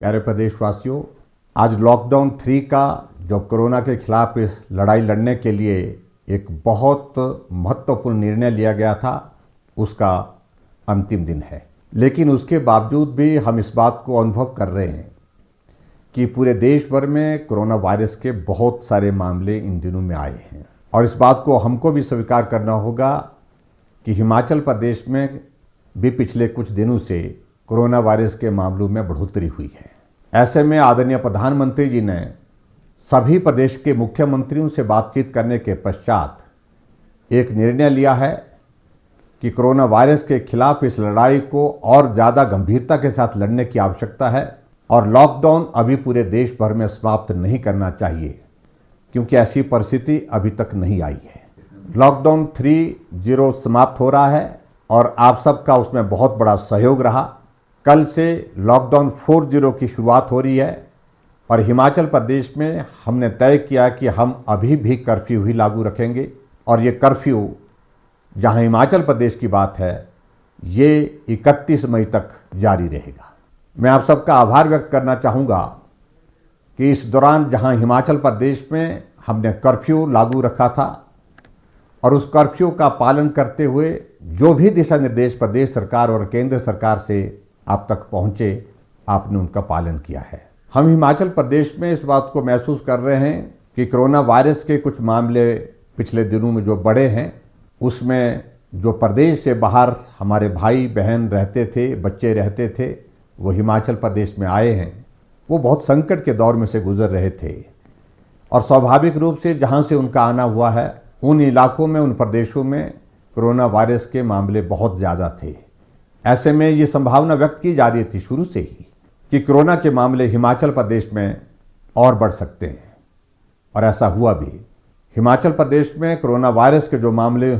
प्यारे प्रदेशवासियों, आज लॉकडाउन 3 का जो कोरोना के खिलाफ इस लड़ाई लड़ने के लिए एक बहुत महत्वपूर्ण निर्णय लिया गया था, उसका अंतिम दिन है। लेकिन उसके बावजूद भी हम इस बात को अनुभव कर रहे हैं कि पूरे देश भर में कोरोना वायरस के बहुत सारे मामले इन दिनों में आए हैं। और इस बात को हमको भी स्वीकार करना होगा कि हिमाचल प्रदेश में भी पिछले कुछ दिनों से कोरोना वायरस के मामलों में बढ़ोतरी हुई है। ऐसे में आदरणीय प्रधानमंत्री जी ने सभी प्रदेश के मुख्यमंत्रियों से बातचीत करने के पश्चात एक निर्णय लिया है कि कोरोना वायरस के खिलाफ इस लड़ाई को और ज़्यादा गंभीरता के साथ लड़ने की आवश्यकता है और लॉकडाउन अभी पूरे देश भर में समाप्त नहीं करना चाहिए, क्योंकि ऐसी परिस्थिति अभी तक नहीं आई है। लॉकडाउन 3.0 समाप्त हो रहा है और आप सबका उसमें बहुत बड़ा सहयोग रहा। कल से लॉकडाउन 4.0 की शुरुआत हो रही है और हिमाचल प्रदेश में हमने तय किया कि हम अभी भी कर्फ्यू ही लागू रखेंगे और ये कर्फ्यू, जहां हिमाचल प्रदेश की बात है, ये 31 मई तक जारी रहेगा। मैं आप सबका आभार व्यक्त करना चाहूँगा कि इस दौरान जहां हिमाचल प्रदेश में हमने कर्फ्यू लागू रखा था और उस कर्फ्यू का पालन करते हुए जो भी दिशा निर्देश प्रदेश सरकार और केंद्र सरकार से आप तक पहुँचे, आपने उनका पालन किया है। हम हिमाचल प्रदेश में इस बात को महसूस कर रहे हैं कि कोरोना वायरस के कुछ मामले पिछले दिनों में जो बढ़े हैं, उसमें जो प्रदेश से बाहर हमारे भाई बहन रहते थे, बच्चे रहते थे, वो हिमाचल प्रदेश में आए हैं। वो बहुत संकट के दौर में से गुजर रहे थे और स्वाभाविक रूप से जहाँ से उनका आना हुआ है, उन इलाकों में, उन प्रदेशों में कोरोना वायरस के मामले बहुत ज़्यादा थे। ऐसे में ये संभावना व्यक्त की जा रही थी शुरू से ही कि कोरोना के मामले हिमाचल प्रदेश में और बढ़ सकते हैं, और ऐसा हुआ भी। हिमाचल प्रदेश में कोरोना वायरस के जो मामले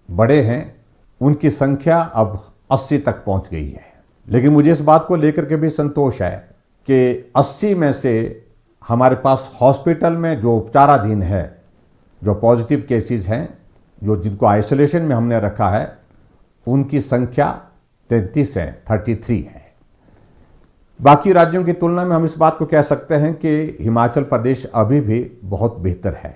बढ़े हैं, उनकी संख्या अब 80 तक पहुंच गई है। लेकिन मुझे इस बात को लेकर के भी संतोष है कि 80 में से हमारे पास हॉस्पिटल में जो उपचाराधीन है, जो पॉजिटिव केसेस हैं, जो जिनको आइसोलेशन में हमने रखा है, उनकी संख्या 33 है, 33 है। बाकी राज्यों की तुलना में हम इस बात को कह सकते हैं कि हिमाचल प्रदेश अभी भी बहुत बेहतर है।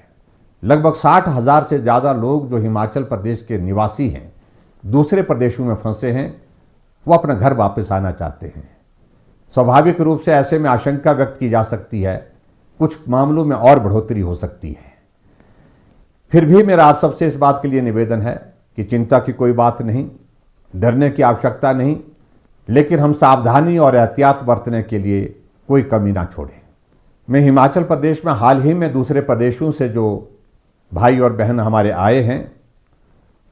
लगभग 60,000 से ज़्यादा लोग जो हिमाचल प्रदेश के निवासी हैं, दूसरे प्रदेशों में फंसे हैं, वो अपना घर वापस आना चाहते हैं। स्वाभाविक रूप से ऐसे में आशंका व्यक्त की जा सकती है कुछ मामलों में और बढ़ोतरी हो सकती है। फिर भी मेरा आप सबसे इस बात के लिए निवेदन है कि चिंता की कोई बात नहीं, डरने की आवश्यकता नहीं, लेकिन हम सावधानी और एहतियात बरतने के लिए कोई कमी ना छोड़ें। मैं हिमाचल प्रदेश में हाल ही में दूसरे प्रदेशों से जो भाई और बहन हमारे आए हैं,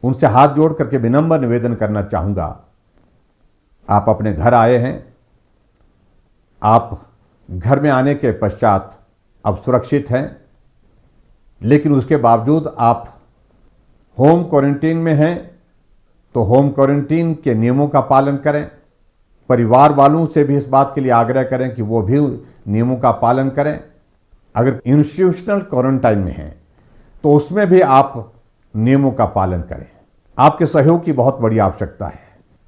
उनसे हाथ जोड़ करके विनम्र निवेदन करना चाहूँगा। आप अपने घर आए हैं, आप घर में आने के पश्चात अब सुरक्षित हैं, लेकिन उसके बावजूद आप होम क्वारंटीन में हैं, तो होम क्वारंटीन के नियमों का पालन करें। परिवार वालों से भी इस बात के लिए आग्रह करें कि वो भी नियमों का पालन करें। अगर इंस्टीट्यूशनल क्वारंटाइन में हैं, तो उसमें भी आप नियमों का पालन करें। आपके सहयोग की बहुत बड़ी आवश्यकता है।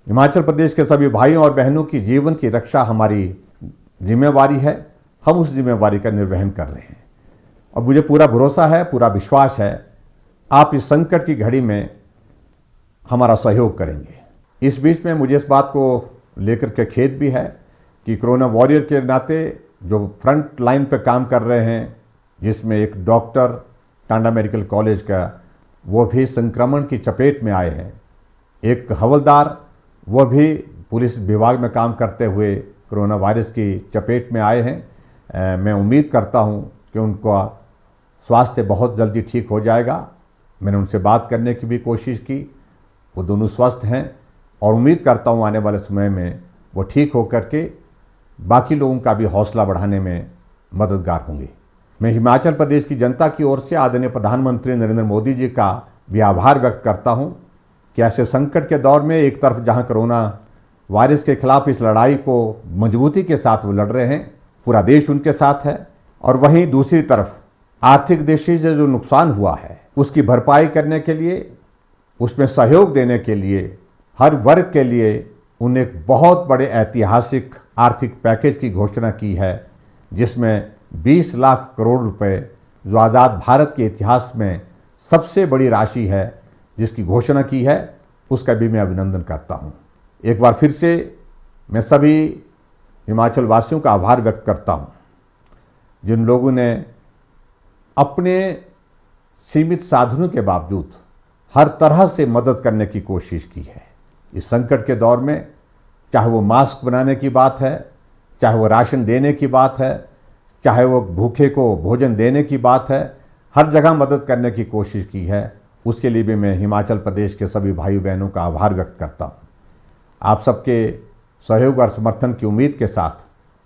हिमाचल प्रदेश के सभी भाइयों और बहनों की जीवन की रक्षा हमारी जिम्मेवारी है। हम उस जिम्मेवारी का निर्वहन कर रहे हैं और मुझे पूरा भरोसा है, पूरा विश्वास है, आप इस संकट की घड़ी में हमारा सहयोग करेंगे। इस बीच में मुझे इस बात को लेकर के खेद भी है कि कोरोना वॉरियर के नाते जो फ्रंट लाइन पे काम कर रहे हैं, जिसमें एक डॉक्टर टांडा मेडिकल कॉलेज का, वो भी संक्रमण की चपेट में आए हैं। एक हवलदार, वो भी पुलिस विभाग में काम करते हुए कोरोना वायरस की चपेट में आए हैं। मैं उम्मीद करता हूं कि उनका स्वास्थ्य बहुत जल्दी ठीक हो जाएगा। मैंने उनसे बात करने की भी कोशिश की, वो दोनों स्वस्थ हैं और उम्मीद करता हूं आने वाले समय में वो ठीक होकर के बाकी लोगों का भी हौसला बढ़ाने में मददगार होंगे। मैं हिमाचल प्रदेश की जनता की ओर से आदरणीय प्रधानमंत्री नरेंद्र मोदी जी का भी आभार व्यक्त करता हूं कि ऐसे संकट के दौर में एक तरफ जहां कोरोना वायरस के खिलाफ इस लड़ाई को मजबूती के साथ वो लड़ रहे हैं, पूरा देश उनके साथ है, और वहीं दूसरी तरफ आर्थिक दृष्टि से जो नुकसान हुआ है उसकी भरपाई करने के लिए, उसमें सहयोग देने के लिए हर वर्ग के लिए उन्हें एक बहुत बड़े ऐतिहासिक आर्थिक पैकेज की घोषणा की है, जिसमें 20 लाख करोड़ रुपए, जो आज़ाद भारत के इतिहास में सबसे बड़ी राशि है, जिसकी घोषणा की है, उसका भी मैं अभिनंदन करता हूँ। एक बार फिर से मैं सभी हिमाचल वासियों का आभार व्यक्त करता हूँ, जिन लोगों ने अपने सीमित साधनों के बावजूद हर तरह से मदद करने की कोशिश की है। इस संकट के दौर में चाहे वो मास्क बनाने की बात है, चाहे वो राशन देने की बात है, चाहे वो भूखे को भोजन देने की बात है, हर जगह मदद करने की कोशिश की है। उसके लिए भी मैं हिमाचल प्रदेश के सभी भाई बहनों का आभार व्यक्त करता हूँ। आप सबके सहयोग और समर्थन की उम्मीद के साथ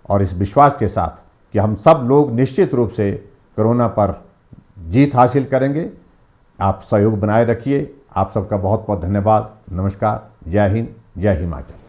और इस विश्वास के साथ कि हम सब लोग निश्चित रूप से कोरोना पर जीत हासिल करेंगे, आप सहयोग बनाए रखिए। आप सबका बहुत बहुत धन्यवाद। नमस्कार। जय हिंद, जय हिमाचल।